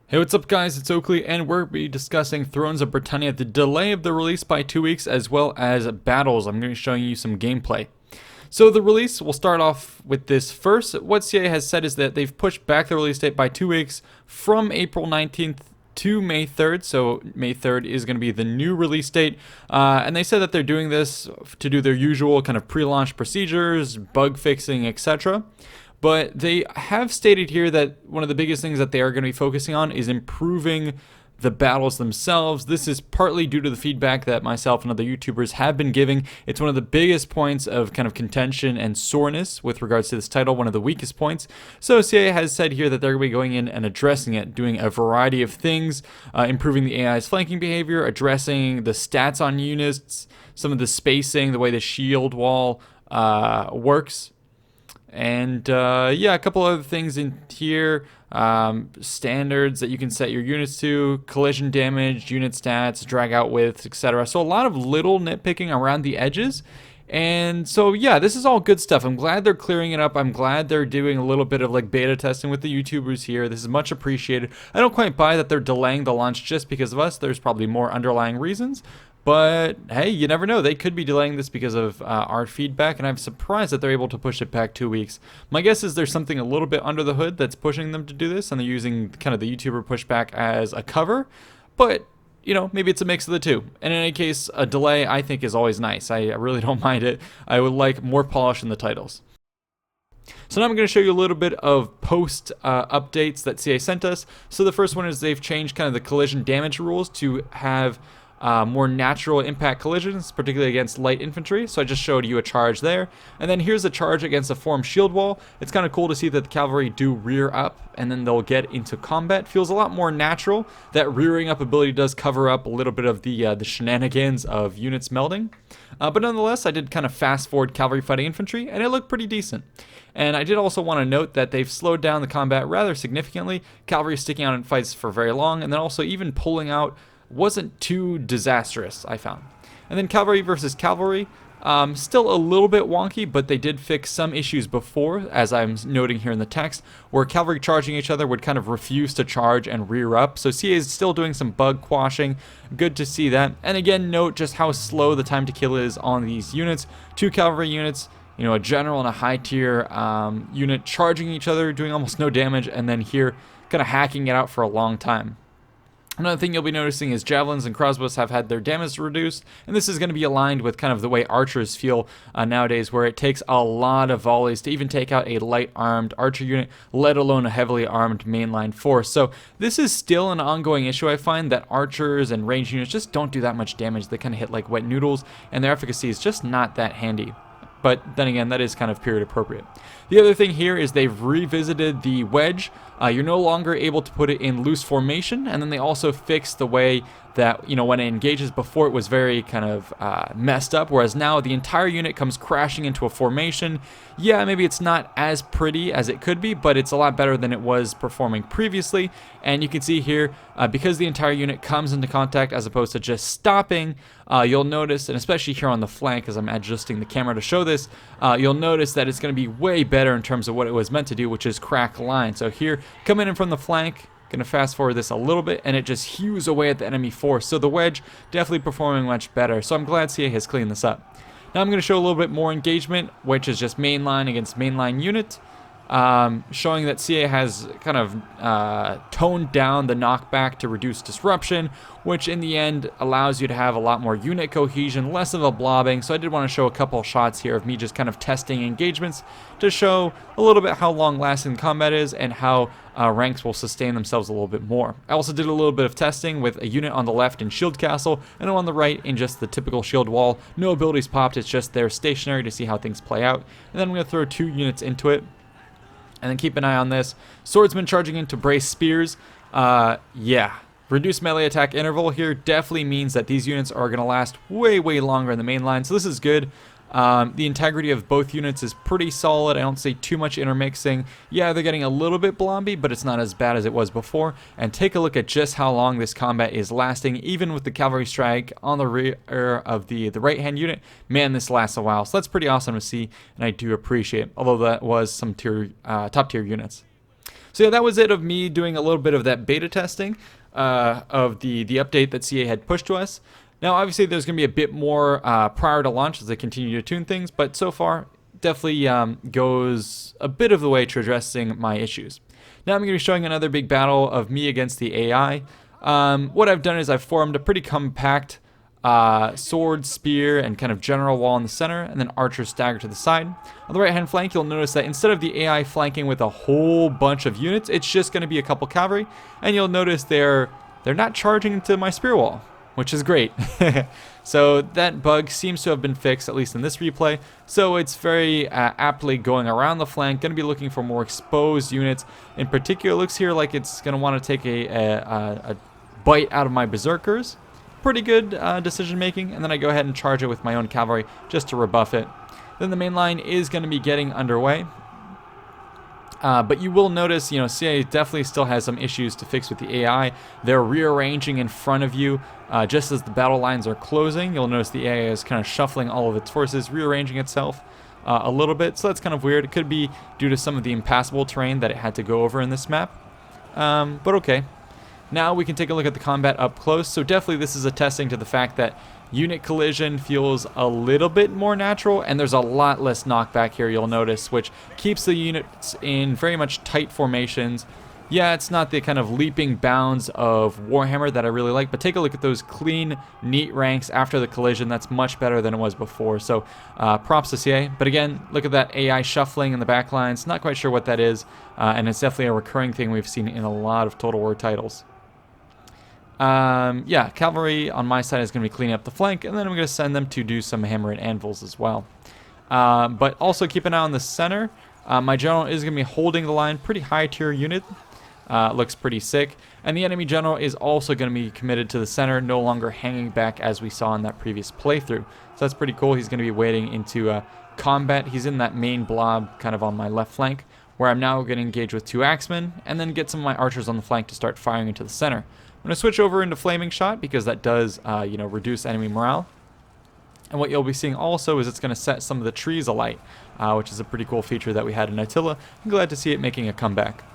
Hey, what's up guys, it's Oakley, and we're be discussing Thrones of Britannia, the delay of the release by 2 weeks, as well as battles. I'm going to be showing you some gameplay. So the release, we'll start off with this first. What CA has said is that they've pushed back the release date by 2 weeks from April 19th to May 3rd, so May 3rd is going to be the new release date, and they said that they're doing this to do their usual kind of pre-launch procedures, bug fixing, etc. But they have stated here that one of the biggest things that they are going to be focusing on is improving the battles themselves. This is partly due to the feedback that myself and other YouTubers have been giving. It's one of the biggest points of kind of contention and soreness with regards to this title, one of the weakest points. So CA has said here that they're going to be going in and addressing it, doing a variety of things, improving the AI's flanking behavior, addressing the stats on units, some of the spacing, the way the shield wall works. And yeah, a couple other things in here. Standards that you can set your units to, collision damage, unit stats, drag out width, etc. So a lot of little nitpicking around the edges. And so yeah, this is all good stuff. I'm glad they're clearing it up. I'm glad they're doing a little bit of like beta testing with the YouTubers here. This is much appreciated. I don't quite buy that they're delaying the launch just because of us. There's probably more underlying reasons. But hey, you never know. They could be delaying this because of our feedback, and I'm surprised that they're able to push it back 2 weeks. My guess is there's something a little bit under the hood that's pushing them to do this, and they're using kind of the YouTuber pushback as a cover. But you know, maybe it's a mix of the two. And in any case, a delay I think is always nice. I really don't mind it. I would like more polish in the titles. So now I'm going to show you a little bit of post updates that CA sent us. So the first one is they've changed kind of the collision damage rules to have more natural impact collisions, particularly against light infantry. So I just showed you a charge there. And then here's a charge against a formed shield wall. It's kind of cool to see that the cavalry do rear up and then they'll get into combat. Feels a lot more natural. That rearing up ability does cover up a little bit of the shenanigans of units melding. But nonetheless, I did kind of fast forward cavalry fighting infantry, and it looked pretty decent. And I did also want to note that they've slowed down the combat rather significantly. Cavalry sticking out in fights for very long, and then also even pulling out wasn't too disastrous, I found. And then cavalry versus cavalry, still a little bit wonky, but they did fix some issues before, as I'm noting here in the text, where cavalry charging each other would kind of refuse to charge and rear up. So CA is still doing some bug quashing. Good to see that. And again, note just how slow the time to kill is on these units. 2 cavalry units, you know, a general and a high tier unit charging each other, doing almost no damage, and then here kind of hacking it out for a long time. Another thing you'll be noticing is javelins and crossbows have had their damage reduced, and this is going to be aligned with kind of the way archers feel nowadays, where it takes a lot of volleys to even take out a light armed archer unit, let alone a heavily armed mainline force. So this is still an ongoing issue. I find that archers and ranged units just don't do that much damage. They kind of hit like wet noodles, and their efficacy is just not that handy. But then again, that is kind of period appropriate. The other thing here is they've revisited the wedge. You're no longer able to put it in loose formation, and then they also fixed the way that, you know, when it engages. Before, it was very kind of messed up, whereas now the entire unit comes crashing into a formation. Yeah, maybe it's not as pretty as it could be, but it's a lot better than it was performing previously. And you can see here, because the entire unit comes into contact as opposed to just stopping, you'll notice, and especially here on the flank as I'm adjusting the camera to show this, you'll notice that it's going to be way better in terms of what it was meant to do, which is crack line. So here, coming in from the flank, gonna fast forward this a little bit, and it just hews away at the enemy force. So the wedge definitely performing much better. So I'm glad CA has cleaned this up. Now I'm gonna show a little bit more engagement, which is just mainline against mainline unit. Showing that CA has kind of toned down the knockback to reduce disruption, which in the end allows you to have a lot more unit cohesion, less of a blobbing. So I did want to show a couple shots here of me just kind of testing engagements to show a little bit how long lasting combat is and how ranks will sustain themselves a little bit more. I also did a little bit of testing with a unit on the left in shield castle and on the right in just the typical shield wall. No abilities popped, it's just there stationary to see how things play out. And then I'm going to throw 2 units into it. And then keep an eye on this. Swordsman charging into brace spears. Yeah. Reduced melee attack interval here definitely means that these units are going to last way, way longer in the main line. So this is good. The integrity of both units is pretty solid. I don't see too much intermixing. Yeah, they're getting a little bit blobby, but it's not as bad as it was before. And take a look at just how long this combat is lasting, even with the cavalry strike on the rear of the right-hand unit. Man, this lasts a while. So that's pretty awesome to see, and I do appreciate, although that was some top tier units. So yeah, that was it of me doing a little bit of that beta testing of the update that CA had pushed to us. Now, obviously, there's going to be a bit more prior to launch as they continue to tune things, but so far, definitely goes a bit of the way to addressing my issues. Now I'm going to be showing another big battle of me against the AI. What I've done is I've formed a pretty compact sword, spear, and kind of general wall in the center, and then archers stagger to the side. On the right hand flank, you'll notice that instead of the AI flanking with a whole bunch of units, it's just going to be a couple cavalry, and you'll notice they're not charging into my spear wall, which is great. So that bug seems to have been fixed, at least in this replay. So it's very aptly going around the flank, going to be looking for more exposed units. In particular, it looks here like it's going to want to take a bite out of my berserkers. Pretty good decision making, and then I go ahead and charge it with my own cavalry just to rebuff it. Then the main line is going to be getting underway. But you will notice, CA definitely still has some issues to fix with the AI. They're rearranging in front of you just as the battle lines are closing. You'll notice the AI is kind of shuffling all of its forces, rearranging itself a little bit. So that's kind of weird. It could be due to some of the impassable terrain that it had to go over in this map. But okay. Now we can take a look at the combat up close. So definitely this is attesting to the fact that unit collision feels a little bit more natural, and there's a lot less knockback here, you'll notice, which keeps the units in very much tight formations. Yeah, it's not the kind of leaping bounds of Warhammer that I really like, but take a look at those clean, neat ranks after the collision. That's much better than it was before, so props to CA. But again, look at that AI shuffling in the back lines. Not quite sure what that is, and it's definitely a recurring thing we've seen in a lot of Total War titles. Yeah, cavalry on my side is going to be cleaning up the flank, and then I'm going to send them to do some hammer and anvils as well. But also keep an eye on the center. My general is going to be holding the line, pretty high tier unit. Looks pretty sick. And the enemy general is also going to be committed to the center, no longer hanging back as we saw in that previous playthrough. So that's pretty cool. He's going to be wading into combat. He's in that main blob kind of on my left flank, where I'm now going to engage with 2 axemen, and then get some of my archers on the flank to start firing into the center. I'm going to switch over into Flaming Shot because that does, reduce enemy morale. And what you'll be seeing also is it's going to set some of the trees alight, which is a pretty cool feature that we had in Attila. I'm glad to see it making a comeback.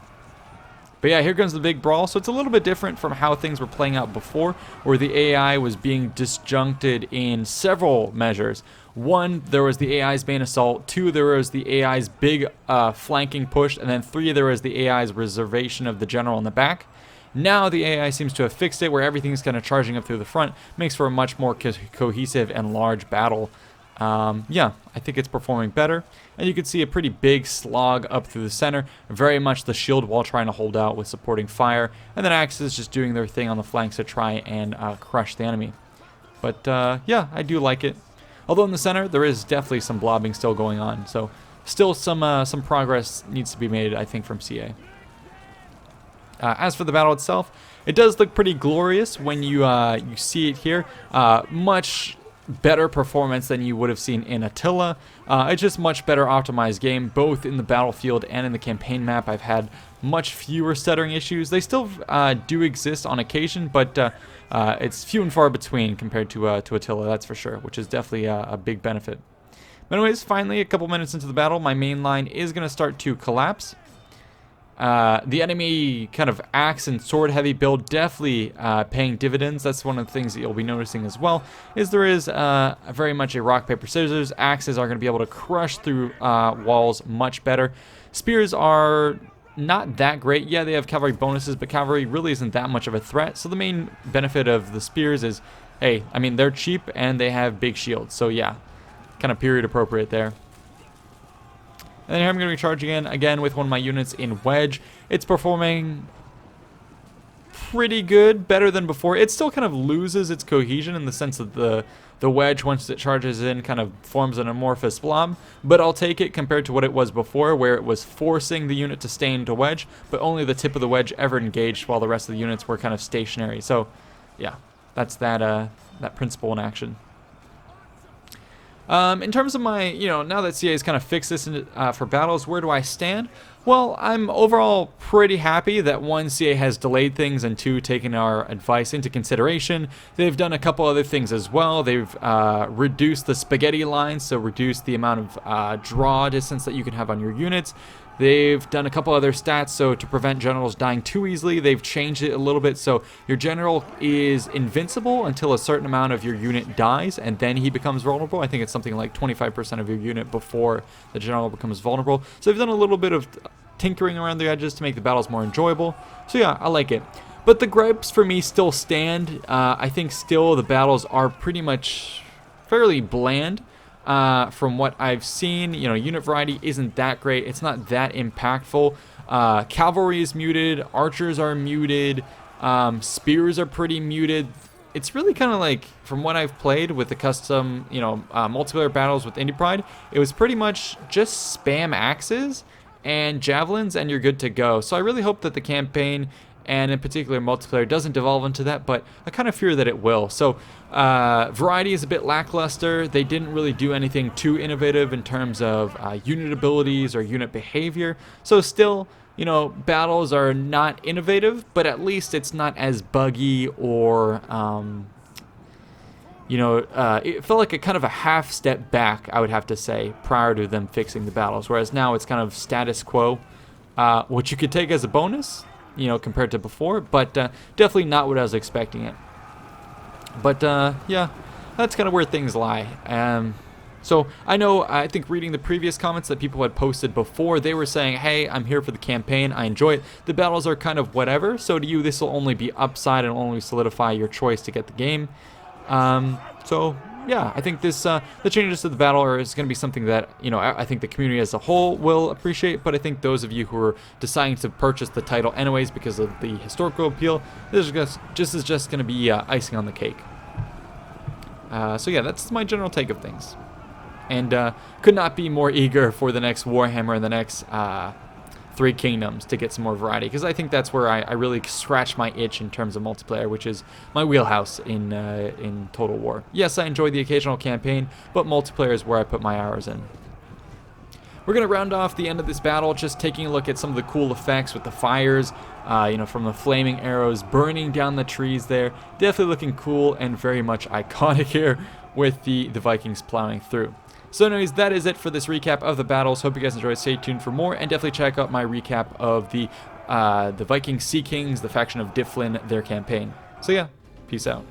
But yeah, here comes the big brawl. So it's a little bit different from how things were playing out before, where the AI was being disjuncted in several measures. 1, there was the AI's main assault. 2, there was the AI's big flanking push. And then 3, there was the AI's reservation of the general in the back. Now the AI seems to have fixed it, where everything's kind of charging up through the front. Makes for a much more cohesive and large battle. Yeah, I think it's performing better. And you can see a pretty big slog up through the center. Very much the shield wall trying to hold out with supporting fire. And then axes just doing their thing on the flanks to try and crush the enemy. But yeah, I do like it. Although in the center, there is definitely some blobbing still going on. So still some progress needs to be made, I think, from CA. As for the battle itself, it does look pretty glorious when you see it here. Much better performance than you would have seen in Attila. It's just much better optimized game, both in the battlefield and in the campaign map. I've had much fewer stuttering issues. They still do exist on occasion, but it's few and far between compared to Attila, that's for sure, which is definitely a big benefit. But anyways, finally, a couple minutes into the battle, my main line is going to start to collapse. The enemy kind of axe and sword heavy build definitely paying dividends. That's one of the things that you'll be noticing as well, is there is very much a rock, paper, scissors. Axes are going to be able to crush through walls much better. Spears are not that great. Yeah, they have cavalry bonuses, but cavalry really isn't that much of a threat. So the main benefit of the spears is, hey, I mean, they're cheap and they have big shields. So yeah, kind of period appropriate there. And then here I'm going to be charging in again with one of my units in Wedge. It's performing pretty good, better than before. It still kind of loses its cohesion in the sense that the Wedge, once it charges in, kind of forms an amorphous blob. But I'll take it compared to what it was before, where it was forcing the unit to stay into Wedge, but only the tip of the Wedge ever engaged while the rest of the units were kind of stationary. So yeah, that's that principle in action. In terms of my, now that CA has kind of fixed this for battles, where do I stand? Well, I'm overall pretty happy that one, CA has delayed things, and two, taken our advice into consideration. They've done a couple other things as well. They've reduced the spaghetti line, so reduced the amount of draw distance that you can have on your units. They've done a couple other stats, so to prevent generals dying too easily, they've changed it a little bit, so your general is invincible until a certain amount of your unit dies, and then he becomes vulnerable. I think it's something like 25% of your unit before the general becomes vulnerable. So they've done a little bit of tinkering around the edges to make the battles more enjoyable. So yeah, I like it. But the gripes for me still stand. I think still the battles are pretty much fairly bland. From what I've seen, you know, unit variety isn't that great. It's not that impactful. Cavalry is muted. Archers are muted. Spears are pretty muted. It's really kind of like, from what I've played with the custom, you know, multiplayer battles with Indie Pride, it was pretty much just spam axes and javelins and you're good to go. So I really hope that the campaign, and in particular multiplayer, doesn't devolve into that, but I kind of fear that it will. So variety is a bit lackluster. They didn't really do anything too innovative in terms of unit abilities or unit behavior. So still, you know, battles are not innovative, but at least it's not as buggy or you know, it felt like a kind of a half step back, I would have to say, prior to them fixing the battles. Whereas now it's kind of status quo, which you could take as a bonus, you know, compared to before, but definitely not what I was expecting it. But yeah, that's kind of where things lie. So I think reading the previous comments that people had posted before, they were saying, hey, I'm here for the campaign, I enjoy it. The battles are kind of whatever, so to you this will only be upside and only solidify your choice to get the game. So yeah, I think this the changes to the battle is going to be something that, you know, I think the community as a whole will appreciate, but I think those of you who are deciding to purchase the title anyways because of the historical appeal, this is just going to be icing on the cake. So yeah, that's my general take of things, and could not be more eager for the next Warhammer and the next Three Kingdoms to get some more variety, because I think that's where I really scratch my itch in terms of multiplayer, which is my wheelhouse in Total War. Yes, I enjoy the occasional campaign, but multiplayer is where I put my hours in. We're going to round off the end of this battle just taking a look at some of the cool effects with the fires, you know, from the flaming arrows burning down the trees there. Definitely looking cool and very much iconic here with the Vikings plowing through. So anyways, that is it for this recap of the battles. Hope you guys enjoyed. Stay tuned for more, and definitely check out my recap of the Viking Sea Kings, the faction of Difflin, their campaign. So yeah, peace out.